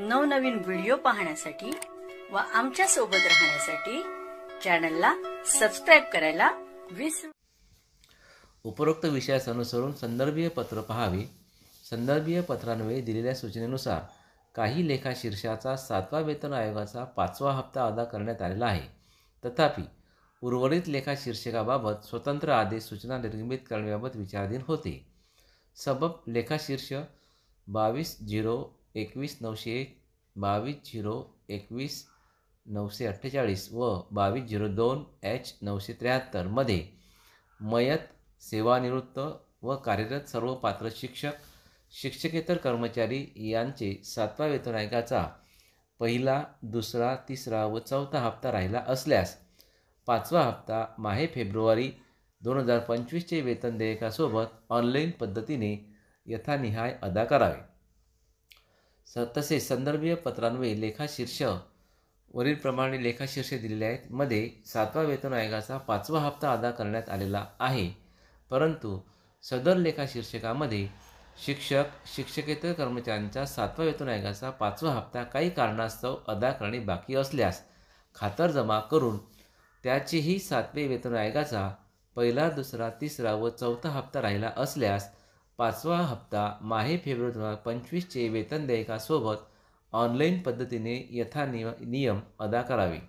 नवनवीन व्हिडिओ पाहण्यासाठी व आमच्या सोबत राहण्यासाठी चॅनलला सबस्क्राइब करायला विसरू। उपरोक्त विषयास अनुसरून संदर्भीय पत्र पहावे। संदर्भीय पत्रान्वये दिलेल्या सूचनेनुसार काही लेखा शीर्षाचा 7वा वेतन आयोगाचा 5वा हप्ता अदा करण्यात आलेला आहे। तथापि उर्वरित लेखा शीर्षकाबाबत स्वतंत्र आदेश सूचना निर्गमित करण्याबाबत विचाराधीन होते। सबब लेखा शीर्ष 22-0-21-901, 22-0-21-948 व 22-02-H-973 मध्ये मयत, सेवानिवृत्त व कार्यरत सर्व पात्र शिक्षक, शिक्षकेतर कर्मचारी यांचे 7वा वेतन आयोगाचा पहिला, दुसरा, तिसरा व चौथा हप्ता राहिला असल्यास 5वा हप्ता माहे फेब्रुवारी 2025 चे वेतन देयकासोबत ऑनलाईन पद्धतीने यथानिहाय अदा करावे। तसेच संदर्भीय पत्रान्वये लेखा शीर्ष वरील प्रमाणे लेखा शीर्षे दिलेले आहेत। मध्ये 7वा वेतन आयोगाचा 5वा हप्ता अदा करण्यात आलेला आहे, परंतु सदर लेखा शीर्षकामध्ये शिक्षक, शिक्षकेतर कर्मचाऱ्यांचा 7वा वेतन आयोगाचा 5वा हप्ता काही कारणास्तव अदा करणे बाकी असल्यास खातरजमा करून त्याचेही 7वें वेतन आयोगाचा पहिला, दुसरा, तिसरा व चौथा हप्ता राहिला असल्यास 5वा हप्ता माहे फेब्रुवारी 2025 चे वेतन देयकासोबत ऑनलाईन पद्धतीने यथानियम अदा करावे।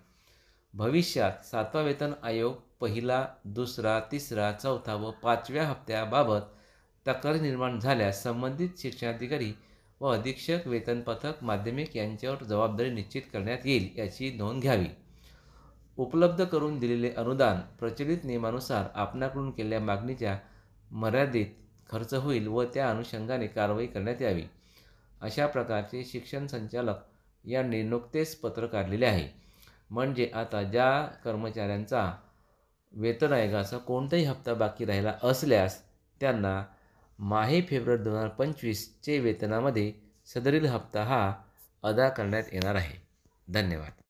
भविष्यात 7वा वेतन आयोग पहिला, दुसरा, तिसरा, चौथा व 5व्या हप्त्याबाबत तक्रारी निर्माण झाल्यास संबंधित शिक्षणाधिकारी व अधीक्षक वेतन पथक माध्यमिक यांच्यावर जबाबदारी निश्चित करण्यात येईल याची नोंद घ्यावी। उपलब्ध करून दिलेले अनुदान प्रचलित नियमानुसार आपणाकडून केलेल्या मागणीच्या मर्यादेत खर्च होईल व त्या अनुषंगाने कारवाई करण्यात यावी, अशा प्रकारचे शिक्षण संचालक यांनी नुकतेच पत्र काढलेले आहे। म्हणजे आता ज्या कर्मचाऱ्यांचा वेतन आयोगाचा कोणताही हप्ता बाकी राहिला असल्यास त्यांना माहे फेब्रुवारी 2025 चे वेतनामध्ये सदरील हप्ता हा अदा करण्यात येणार आहे। धन्यवाद।